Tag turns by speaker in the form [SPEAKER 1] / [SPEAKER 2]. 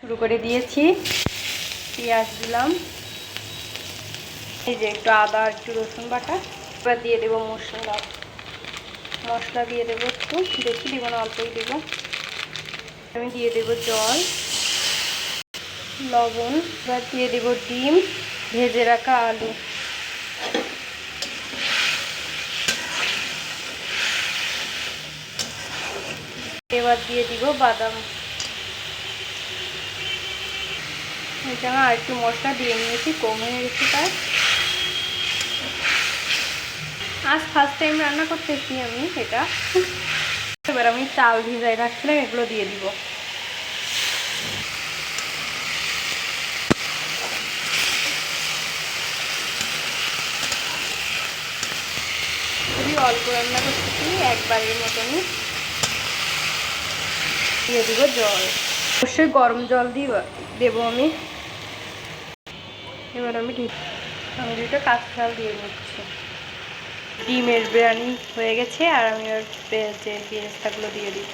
[SPEAKER 1] শুরু করে দিয়েছি। পেঁয়াজ দিলাম, এই যে একটু আদা একটু রসুন বাটা। এবার দিয়ে দেবো মশলা দিয়ে দেবো, একটু বেশি দেবো না, অল্পই দেবো। আমি দিয়ে দেবো জল, লবণ। এবার দিয়ে দেবো ডিম, ভেজে রাখা আলু। এবার দিয়ে দিব বাদাম। এখানে আর একটু মশলা দিয়ে নিয়েছি, কম হয়ে গেছে তাই। আজ ফার্স্ট টাইম রান্না করতেছি আমি এটা। এবার আমি চাল ভিজাই রাখছিলাম, এগুলো দিয়ে দিব। খুবই অল্প রান্না করতেছি, একবারের মতনই। দিয়ে দিব জল, অবশ্যই গরম জল দেবো আমি। এবার আমি দুটো কাঁচা চাল দিয়ে নিচ্ছি। ডিমের বিরিয়ানি হয়ে গেছে, আর আমি ওর যে বেরেস্তাগুলো দিয়ে দিব।